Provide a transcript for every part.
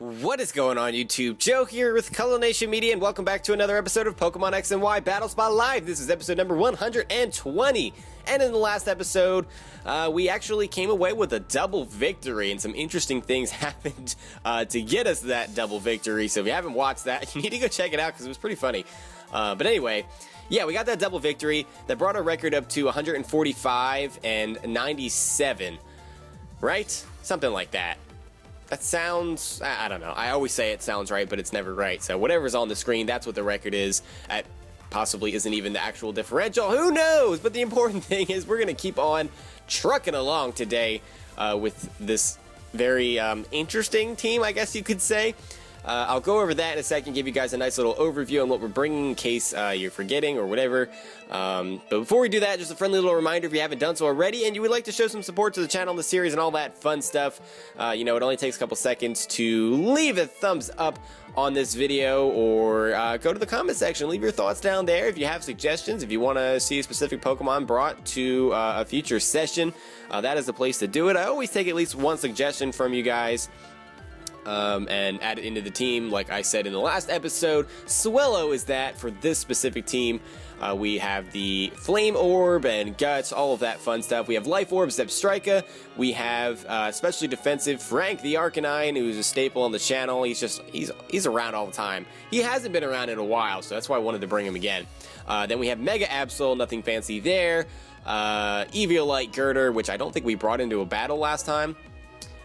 What is going on, YouTube? Joe here with Color Nation Media, and welcome back to another episode of Pokemon X and Y Battle Spot Live. This is episode number 120, and in the last episode, we actually came away with a double victory, and some interesting things happened to get us that double victory. So if you haven't watched that, you need to go check it out because it was pretty funny. But anyway, yeah, we got that double victory that brought our record up to 145 and 97, right? Something like that. That sounds, I don't know. I always say it sounds right, but it's never right. So whatever's on the screen, that's what the record is. That possibly isn't even the actual differential. Who knows? But the important thing is we're going to keep on trucking along today with this very interesting team, I guess you could say. I'll go over that in a second, give you guys a nice little overview on what we're bringing in case you're forgetting or whatever. But before we do that, just a friendly little reminder, if you haven't done so already and you would like to show some support to the channel, the series, and all that fun stuff, you know, it only takes a couple seconds to leave a thumbs up on this video or go to the comment section, leave your thoughts down there. If you have suggestions, if you want to see a specific Pokemon brought to a future session, that is the place to do it. I always take at least one suggestion from you guys. And add it into the team. Like I said in the last episode, Swellow is that for this specific team. We have the Flame Orb and Guts, all of that fun stuff. We have Life Orb, Zebstrika. We have especially defensive Frank the Arcanine, who's a staple on the channel. He's around all the time. He hasn't been around in a while, so that's why I wanted to bring him again. Then we have Mega Absol, nothing fancy there. Eviolite Girder, which I don't think we brought into a battle last time.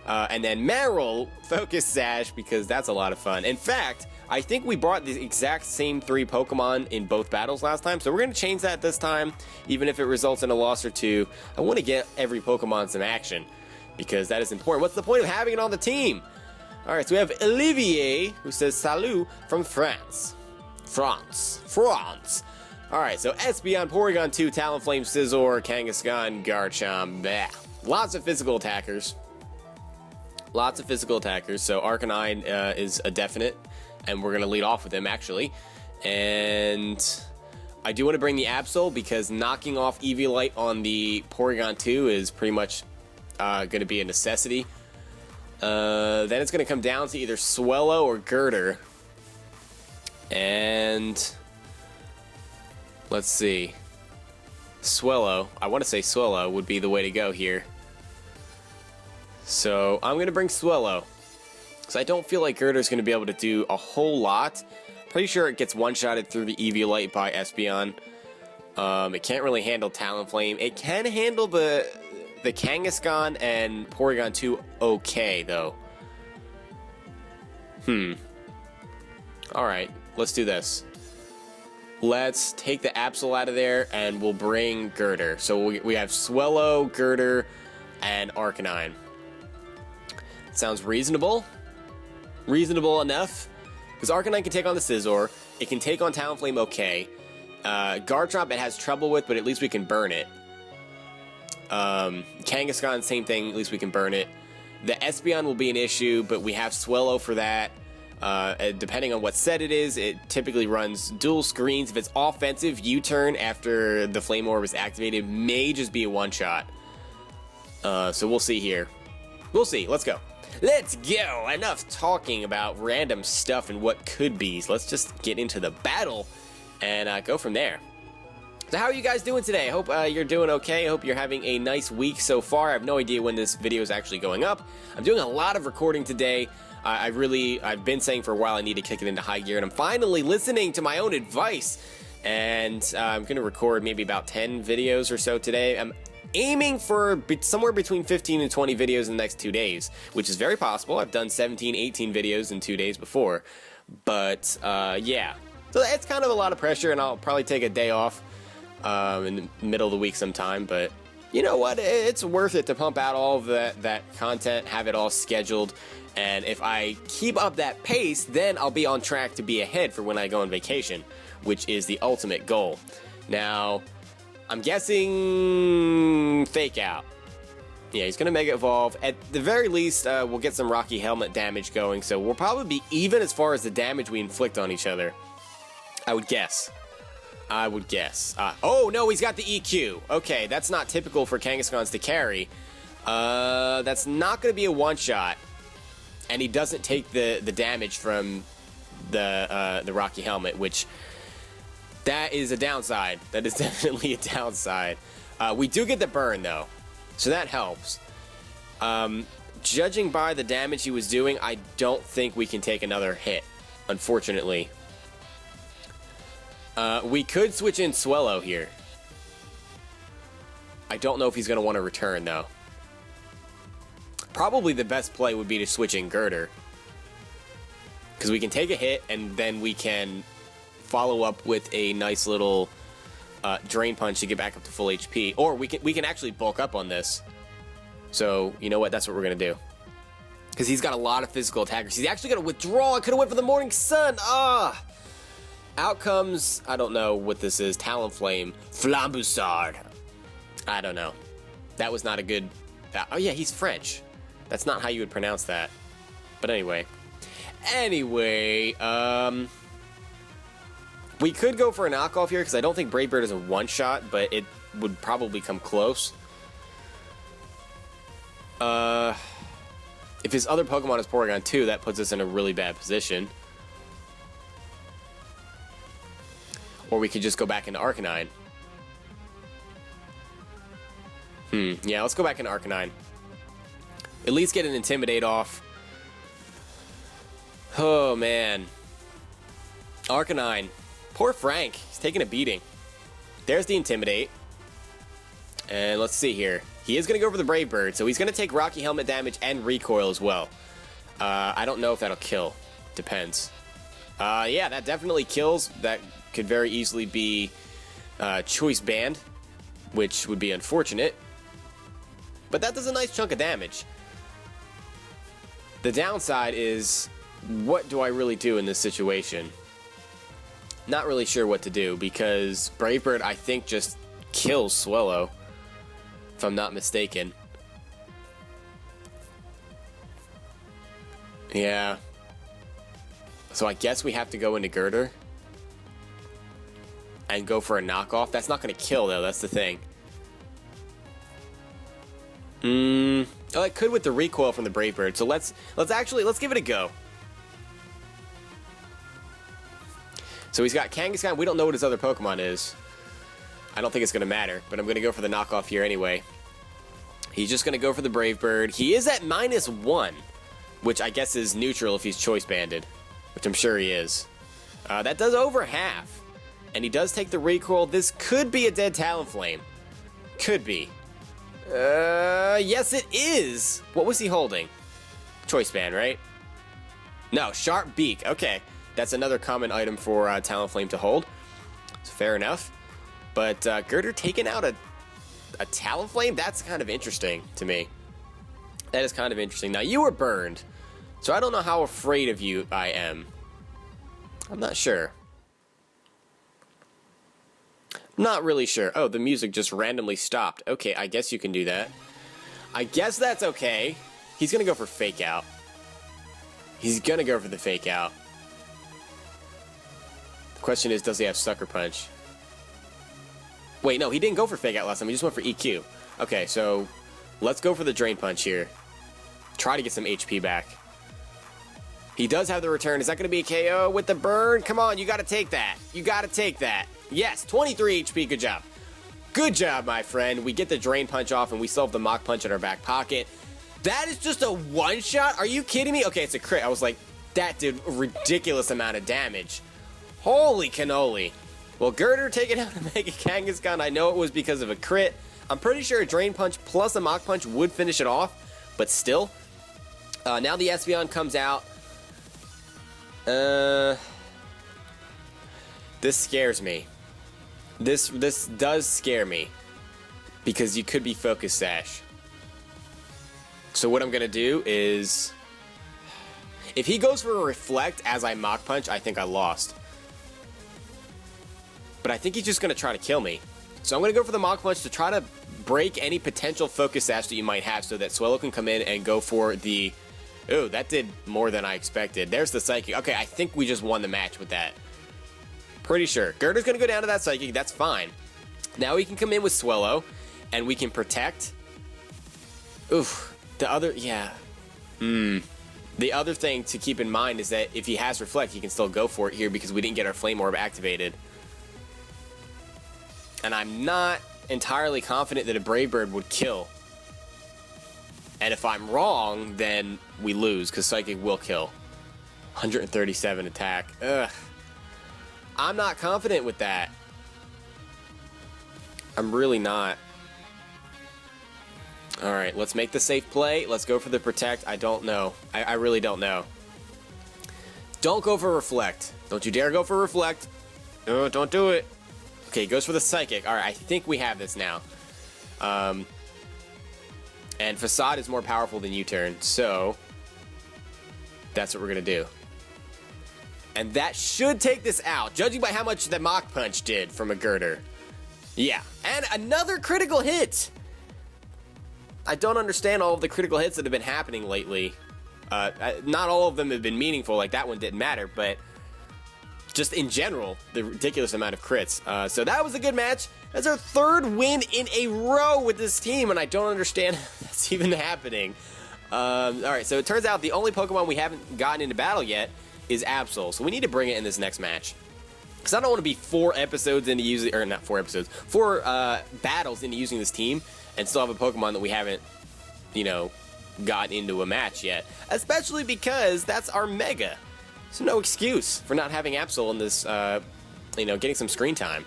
And then Marill, Focus Sash, because that's a lot of fun. In fact, I think we brought the exact same 3 Pokemon in both battles last time, so we're going to change that this time, even if it results in a loss or two. I want to get every Pokemon some action, because that is important. What's the point of having it on the team? Alright, so we have Olivier, who says Salut from France. France. Alright, so Espeon, Porygon 2, Talonflame, Scizor, Kangaskhan, Garchomp, bleh. Lots of physical attackers. So Arcanine is a definite, and we're going to lead off with him, actually. And I do want to bring the Absol, because knocking off Eviolite on the Porygon 2 is pretty much going to be a necessity. Then it's going to come down to either Swellow or Girder. And let's see. Swellow. I want to say Swellow would be the way to go here. So I'm going to bring Swellow, because I don't feel like Girder's going to be able to do a whole lot. Pretty sure it gets one-shotted through the Eviolite by Espeon. It can't really handle Talonflame. It can handle the Kangaskhan and Porygon 2 okay, though. Alright, let's do this. Let's take the Absol out of there, and we'll bring Girder. So we have Swellow, Girder, and Arcanine. Sounds reasonable. Reasonable enough. Because Arcanine can take on the Scizor. It can take on Talonflame okay. Garchomp it has trouble with, but at least we can burn it. Kangaskhan, same thing, at least we can burn it. The Espeon will be an issue, but we have Swellow for that. Depending on what set it is, it typically runs dual screens. If it's offensive, U-turn after the Flame Orb is activated may just be a one-shot. So we'll see here. We'll see. Let's go. Let's go! Enough talking about random stuff and what could be. So let's just get into the battle and go from there. So how are you guys doing today? I hope you're doing okay. I hope you're having a nice week so far. I have no idea when this video is actually going up. I'm doing a lot of recording today. I've been saying for a while I need to kick it into high gear, and I'm finally listening to my own advice. And I'm going to record maybe about 10 videos or so today. I'm aiming for somewhere between 15 and 20 videos in the next 2 days, which is very possible. I've done 17, 18 videos in 2 days before. But, yeah. So it's kind of a lot of pressure, and I'll probably take a day off in the middle of the week sometime. But you know what? It's worth it to pump out all of that content, have it all scheduled. And if I keep up that pace, then I'll be on track to be ahead for when I go on vacation, which is the ultimate goal. Now, I'm guessing Fake Out. Yeah, he's going to Mega Evolve. At the very least, we'll get some Rocky Helmet damage going, so we'll probably be even as far as the damage we inflict on each other. I would guess. Oh, no, he's got the EQ. Okay, that's not typical for Kangaskhan's to carry. That's not going to be a one-shot. and he doesn't take the damage from the Rocky Helmet, which that is a downside. That is definitely a downside. We do get the burn though, so that helps. Judging by the damage he was doing, I don't think we can take another hit, unfortunately. We could switch in Swellow here. I don't know if he's going to want to return, though. Probably the best play would be to switch in Girder, because we can take a hit, and then we can follow up with a nice little Drain Punch to get back up to full HP. Or we can actually bulk up on this. So, you know what? That's what we're going to do. Because he's got a lot of physical attackers. He's actually going to withdraw. I could have went for the Morning Sun. Ah! Out comes, I don't know what this is, Talonflame, Flamboussard. I don't know. That was not a good... oh yeah, he's French. That's not how you would pronounce that. But anyway. We could go for a knockoff here, because I don't think Brave Bird is a one-shot, but it would probably come close. If his other Pokemon is Porygon 2, that puts us in a really bad position. Or we could just go back into Arcanine. Yeah, let's go back into Arcanine. At least get an Intimidate off. Oh, man. Arcanine. Poor Frank. He's taking a beating. There's the Intimidate. And let's see here. He is going to go for the Brave Bird, so he's going to take Rocky Helmet damage and Recoil as well. I don't know if that'll kill. Depends. Yeah, that definitely kills. That could very easily be Choice Band, which would be unfortunate. But that does a nice chunk of damage. The downside is, what do I really do in this situation? Not really sure what to do, because Brave Bird, I think, just kills Swellow, if I'm not mistaken. Yeah. So I guess we have to go into Girder and go for a knockoff. That's not going to kill, though. That's the thing. Oh, it could with the recoil from the Brave Bird. So let's give it a go. So he's got Kangaskhan. We don't know what his other Pokemon is. I don't think it's going to matter, but I'm going to go for the knockoff here anyway. He's just going to go for the Brave Bird. He is at -1, which I guess is neutral if he's Choice Banded, which I'm sure he is. That does over half, and he does take the recoil. This could be a dead Talonflame. Could be. Yes, it is. What was he holding? Choice Band, right? No, Sharp Beak. Okay, that's another common item for Talonflame to hold. So fair enough. But Girder taking out a Talonflame? That's kind of interesting to me. That is kind of interesting. Now, you were burned, so I don't know how afraid of you I am. I'm not sure. Not really sure. Oh, the music just randomly stopped. Okay, I guess you can do that. I guess that's okay. He's going to go for Fake Out. He's going to go for the Fake Out. The question is, does he have Sucker Punch? Wait, no, he didn't go for Fake Out last time. He just went for EQ. Okay, so let's go for the Drain Punch here. Try to get some HP back. He does have the return. Is that going to be a KO with the burn? Come on, you got to take that. You got to take that. Yes, 23 HP. Good job. Good job, my friend. We get the Drain Punch off, and we still have the Mach Punch in our back pocket. That is just a one-shot? Are you kidding me? Okay, it's a crit. I was like, that did a ridiculous amount of damage. Holy cannoli. Well, Girder taking out a Mega Kangaskhan. I know it was because of a crit. I'm pretty sure a Drain Punch plus a Mach Punch would finish it off, but still. Now the Espeon comes out. This scares me. This does scare me, because you could be Focus Sash. So what I'm going to do is, if he goes for a Reflect as I Mach Punch, I think I lost. But I think he's just going to try to kill me. So I'm going to go for the Mach Punch to try to break any potential Focus Sash that you might have, so that Swellow can come in and go for the... Ooh, that did more than I expected. There's the Psychic. Okay, I think we just won the match with that. Pretty sure. Girder's going to go down to that Psychic. That's fine. Now we can come in with Swellow, and we can protect. Oof. The other... Yeah. The other thing to keep in mind is that if he has Reflect, he can still go for it here because we didn't get our Flame Orb activated. And I'm not entirely confident that a Brave Bird would kill. And if I'm wrong, then we lose because Psychic will kill. 137 attack. Ugh. I'm not confident with that. I'm really not. Alright, let's make the safe play. Let's go for the Protect. I don't know. I really don't know. Don't go for Reflect. Don't you dare go for Reflect. No, don't do it. Okay, he goes for the Psychic. Alright, I think we have this now. And Facade is more powerful than U-Turn, so that's what we're going to do. And that should take this out, judging by how much the Mach Punch did from a Girder. Yeah, and another critical hit! I don't understand all of the critical hits that have been happening lately. Not all of them have been meaningful, like that one didn't matter, but just in general, the ridiculous amount of crits. So that was a good match. That's our third win in a row with this team, and I don't understand how that's even happening. Alright, so it turns out the only Pokemon we haven't gotten into battle yet is Absol, so we need to bring it in this next match. Because I don't want to be 4 episodes into using, or not 4 episodes, 4 battles into using this team and still have a Pokemon that we haven't, you know, gotten into a match yet. Especially because that's our Mega. So no excuse for not having Absol in this, you know, getting some screen time.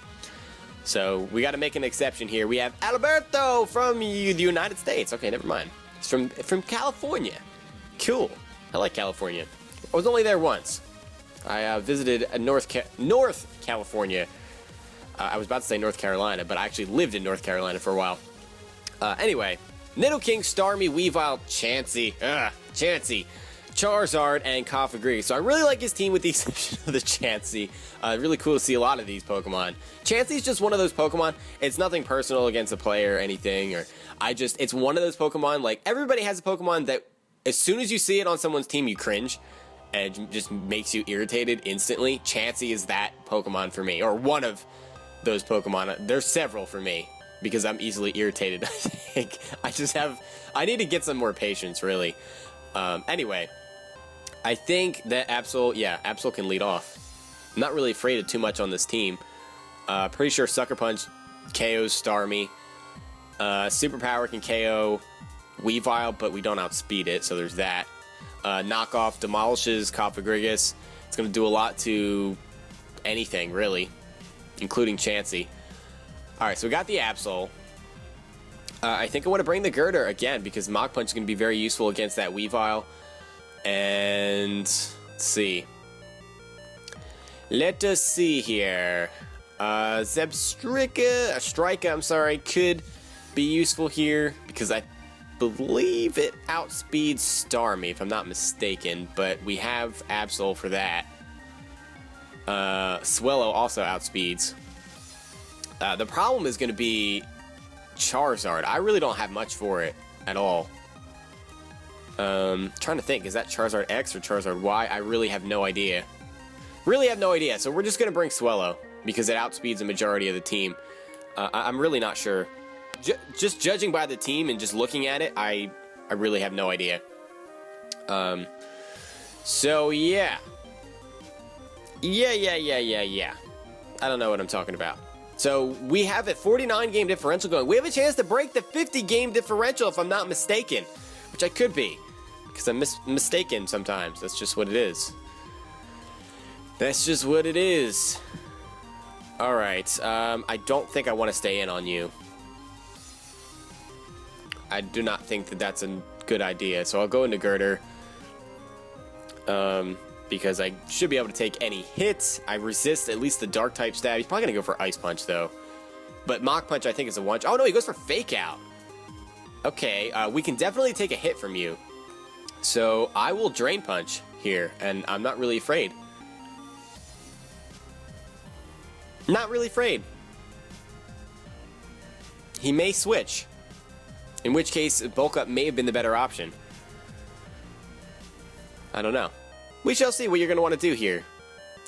So we got to make an exception here. We have Alberto from the United States. Okay, never mind. He's from California. Cool. I like California. I was only there once. I visited North California. I was about to say North Carolina, but I actually lived in North Carolina for a while. Anyway, Nidoking, Starmie, Weavile, Chansey, Charizard, and Cofagrigus. So I really like his team with the exception of the Chansey. Really cool to see a lot of these Pokemon. Chansey's just one of those Pokemon. It's nothing personal against a player or anything. It's one of those Pokemon, like everybody has a Pokemon that as soon as you see it on someone's team, you cringe. And it just makes you irritated instantly. Chansey is that Pokemon for me. Or one of those Pokemon. There's several for me. Because I'm easily irritated, I think. I need to get some more patience, really. Anyway. I think that Absol can lead off. I'm not really afraid of too much on this team. Pretty sure Sucker Punch KOs Starmie. Superpower can KO Weavile, but we don't outspeed it, so there's that. Knockoff demolishes Cofagrigus. It's going to do a lot to anything, really, including Chansey. Alright, so we got the Absol. I think I want to bring the Girder again, because Mach Punch is going to be very useful against that Weavile. And let's see. Let us see here. Strika, I'm sorry, could be useful here, because I believe it outspeeds Starmie, if I'm not mistaken, but we have Absol for that. Swellow also outspeeds. The problem is going to be Charizard. I really don't have much for it at all. Trying to think, is that Charizard X or Charizard Y? I really have no idea. So we're just going to bring Swellow, because it outspeeds the majority of the team. I'm really not sure. Just judging by the team and just looking at it, I really have no idea. So yeah. Yeah. I don't know what I'm talking about. So we have a 49 game differential going. We have a chance to break the 50 game differential if I'm not mistaken. Which I could be. Because I'm mistaken sometimes. That's just what it is. Alright. I don't think I want to stay in on you. I do not think that that's a good idea. So I'll go into Girder. Because I should be able to take any hits. I resist at least the Dark type stab. He's probably going to go for Ice Punch, though. But Mach Punch, I think, is a one. Oh, no, he goes for Fake Out. Okay, we can definitely take a hit from you. So I will Drain Punch here, and I'm not really afraid. Not really afraid. He may switch. In which case, Bulk Up may have been the better option. I don't know. We shall see what you're going to want to do here.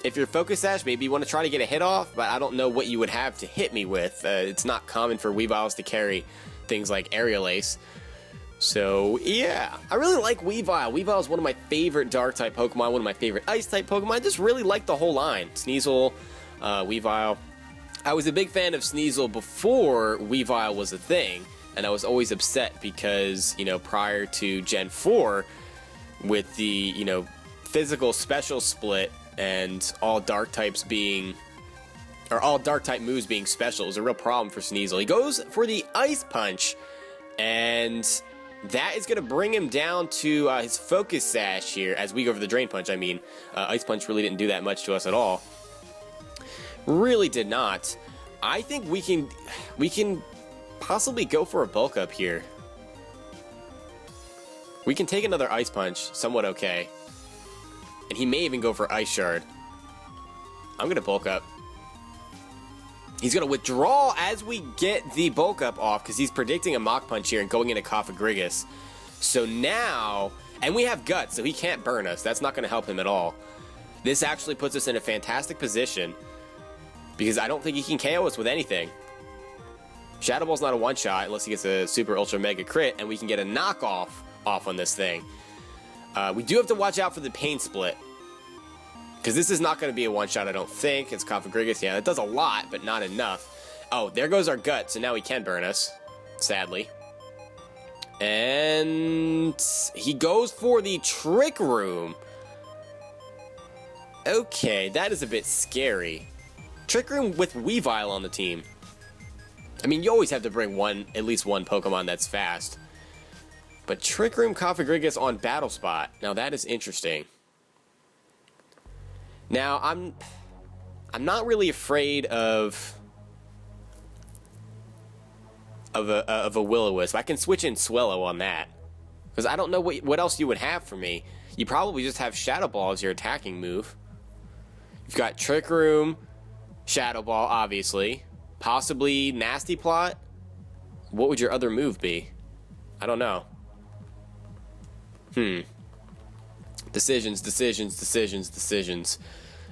If you're Focus Sash, maybe you want to try to get a hit off, but I don't know what you would have to hit me with. It's not common for Weaviles to carry things like Aerial Ace. So, yeah. I really like Weavile. Weavile is one of my favorite Dark-type Pokemon, one of my favorite Ice-type Pokemon. I just really like the whole line. Sneasel, Weavile. I was a big fan of Sneasel before Weavile was a thing, and I was always upset because, you know, prior to Gen 4, with the, you know, physical special split and all Dark-types being... or all Dark-type moves being special, it was a real problem for Sneasel. He goes for the Ice Punch, and that is going to bring him down to his Focus Sash here, as we go for the Drain Punch, I mean. Ice Punch really didn't do that much to us at all. Really did not. I think we can possibly go for a Bulk Up here. We can take another Ice Punch, somewhat okay. And he may even go for Ice Shard. I'm going to Bulk Up. He's going to withdraw as we get the Bulk Up off, because he's predicting a Mach Punch here and going into Cofagrigus. So now, and we have Guts, so he can't burn us. That's not going to help him at all. This actually puts us in a fantastic position, because I don't think he can KO us with anything. Shadow Ball's not a one-shot unless he gets a Super Ultra Mega Crit, and we can get a knockoff off on this thing. We do have to watch out for the Pain Split, because this is not going to be a one-shot, I don't think. It's Cofagrigus. Yeah, that does a lot, but not enough. Oh, there goes our Gut, so now he can burn us, sadly. And he goes for the Trick Room. Okay, that is a bit scary. Trick Room with Weavile on the team. I mean, you always have to bring at least one Pokemon that's fast. But Trick Room Cofagrigus on Battle Spot. Now that is interesting. Now, I'm not really afraid of a Will-O-Wisp. I can switch in Swellow on that, because I don't know what else you would have for me. You probably just have Shadow Ball as your attacking move. You've got Trick Room, Shadow Ball, obviously, possibly Nasty Plot. What would your other move be? I don't know. Decisions.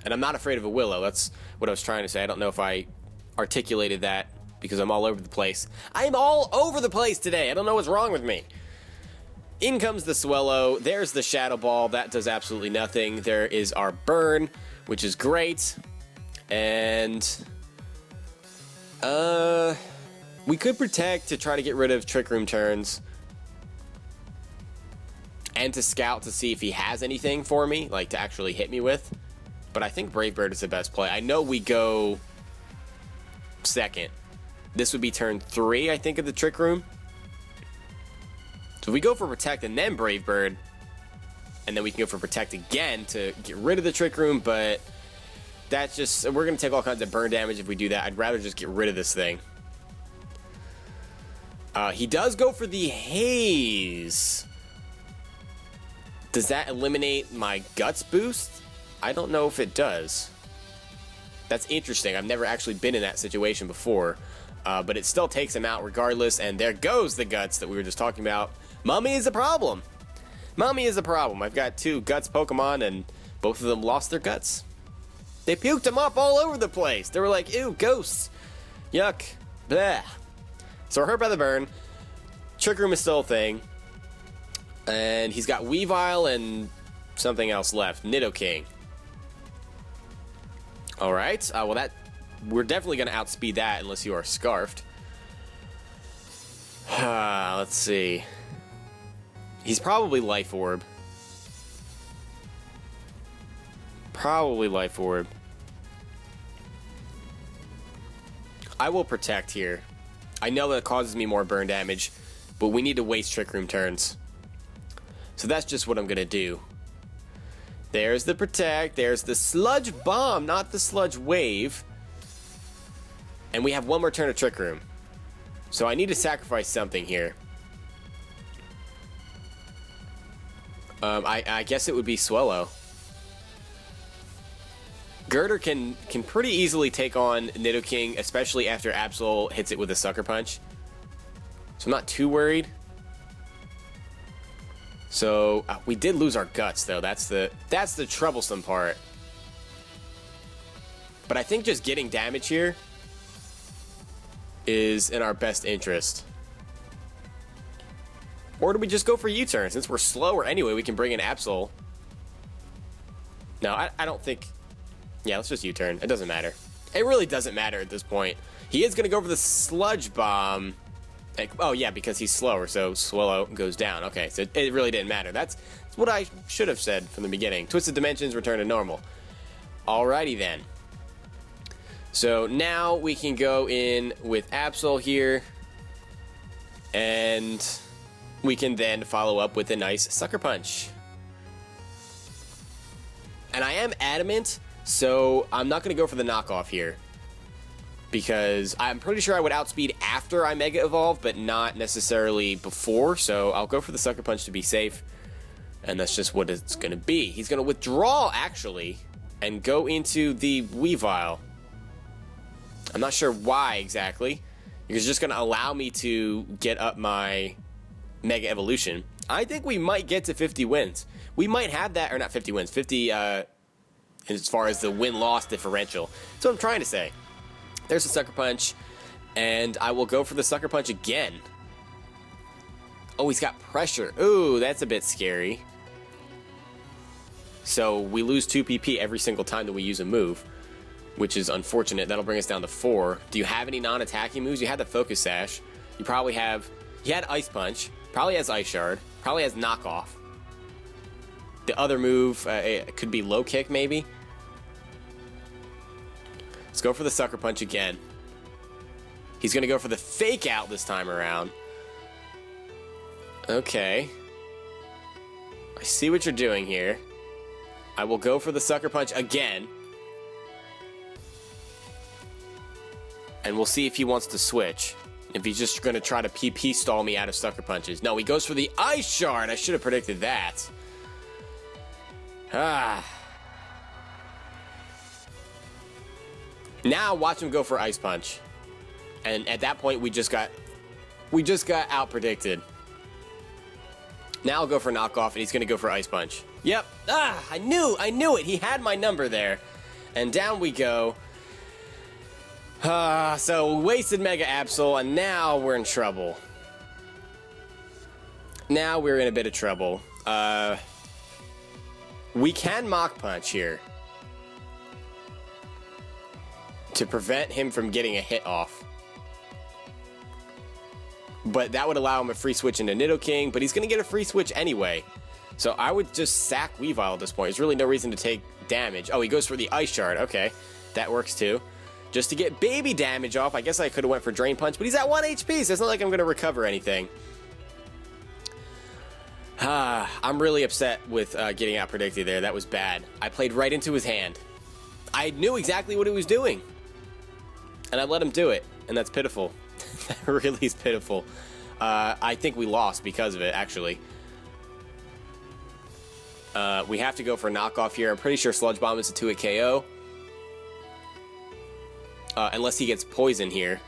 And I'm not afraid of a Willow. That's what I was trying to say. I don't know if I articulated that because I'm all over the place. I'm all over the place today. I don't know what's wrong with me. In comes the Swellow. There's the Shadow Ball. That does absolutely nothing. There is our Burn, which is great. And we could Protect to try to get rid of Trick Room turns. And to scout to see if he has anything for me, like to actually hit me with. But I think Brave Bird is the best play. I know we go second. This would be turn 3, I think, of the Trick Room. So we go for Protect and then Brave Bird. And then we can go for Protect again to get rid of the Trick Room. But that's just, we're going to take all kinds of burn damage if we do that. I'd rather just get rid of this thing. He does go for the Haze. Does that eliminate my Guts boost? I don't know if it does. That's interesting. I've never actually been in that situation before. But it still takes him out regardless. And there goes the Guts that we were just talking about. Mummy is a problem. Mummy is a problem. I've got 2 Guts Pokemon and both of them lost their Guts. They puked them up all over the place. They were like, ew, ghosts. Yuck. Bleh. So we're hurt by the burn. Trick Room is still a thing. And he's got Weavile and something else left. Nidoking. Alright. Well, we're definitely going to outspeed that unless you are Scarfed. Let's see. He's probably Life Orb. Probably Life Orb. I will Protect here. I know that it causes me more burn damage, but we need to waste Trick Room turns. So that's just what I'm going to do. There's the Protect. There's the Sludge Bomb, not the Sludge Wave. And we have one more turn of Trick Room. So I need to sacrifice something here. I guess it would be Swellow. Girder can pretty easily take on Nidoking, especially after Absol hits it with a Sucker Punch. So I'm not too worried. So we did lose our Guts though. That's the troublesome part. But I think just getting damage here is in our best interest. Or do we just go for U-turn? Since we're slower anyway, we can bring in Absol. No, I don't think... Yeah, let's just U-turn. It doesn't matter. It really doesn't matter at this point. He is going to go for the Sludge Bomb. Oh, yeah, because he's slower, so Swallow goes down. Okay, so it really didn't matter. That's what I should have said from the beginning. Twisted Dimensions, return to normal. Alrighty, then. So now we can go in with Absol here. And we can then follow up with a nice Sucker Punch. And I am adamant, so I'm not going to go for the knockoff here. Because I'm pretty sure I would outspeed after I Mega Evolve, but not necessarily before. So I'll go for the Sucker Punch to be safe. And that's just what it's going to be. He's going to withdraw, actually, and go into the Weavile. I'm not sure why exactly. It's just going to allow me to get up my Mega Evolution. I think we might get to 50 wins. We might have that, or not 50 wins, 50 as far as the win-loss differential. That's what I'm trying to say. There's a Sucker Punch, and I will go for the Sucker Punch again. Oh, he's got pressure. Ooh, that's a bit scary. So we lose 2 PP every single time that we use a move, which is unfortunate. That'll bring us down to 4. Do you have any non-attacking moves? You had the Focus Sash. You probably have... He had Ice Punch. Probably has Ice Shard. Probably has Knockoff. The other move it could be Low Kick, maybe. Let's go for the Sucker Punch again. He's going to go for the Fake Out this time around. Okay. I see what you're doing here. I will go for the Sucker Punch again. And we'll see if he wants to switch. If he's just going to try to PP stall me out of Sucker Punches. No, he goes for the Ice Shard. I should have predicted that. Now watch him go for Ice Punch. And at that point, we just got out-predicted. Now I'll go for Knockoff, and he's going to go for Ice Punch. Yep. I knew it. He had my number there. And down we go. So we wasted Mega Absol, and now we're in trouble. Now we're in a bit of trouble. We can Mach Punch here to prevent him from getting a hit off. But that would allow him a free switch into Nidoking, but he's going to get a free switch anyway. So I would just sack Weavile at this point. There's really no reason to take damage. Oh, he goes for the Ice Shard. Okay, that works too. Just to get baby damage off. I guess I could have went for Drain Punch, but he's at 1 HP, so it's not like I'm going to recover anything. I'm really upset with getting out predicted there. That was bad. I played right into his hand. I knew exactly what he was doing. And I let him do it. And that's pitiful. That really is pitiful. I think we lost because of it, actually. We have to go for Knockoff here. I'm pretty sure Sludge Bomb is a 2-hit KO. Unless he gets poison here.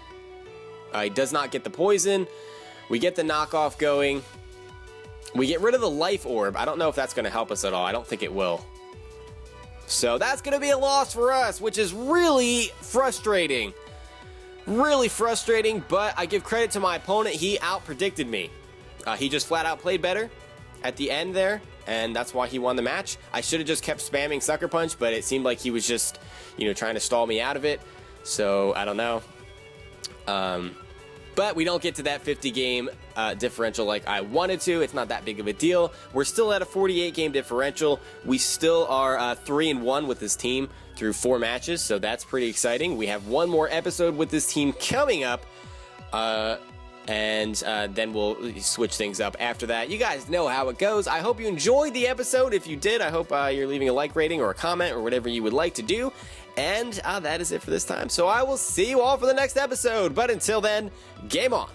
He does not get the poison. We get the Knockoff going. We get rid of the Life Orb. I don't know if that's going to help us at all. I don't think it will. So that's going to be a loss for us, which is really frustrating. Really frustrating, but I give credit to my opponent. He out-predicted me. He just flat out played better at the end there, and that's why he won the match. I should have just kept spamming Sucker Punch, but it seemed like he was just, trying to stall me out of it. So, I don't know. But we don't get to that 50-game differential like I wanted to. It's not that big of a deal. We're still at a 48-game differential. We still are 3-1 with this team through 4 matches, so that's pretty exciting. We have one more episode with this team coming up, and then we'll switch things up after that. You guys know how it goes. I hope you enjoyed the episode. If you did, I hope you're leaving a like rating or a comment or whatever you would like to do. And that is it for this time. So I will see you all for the next episode. But until then, game on.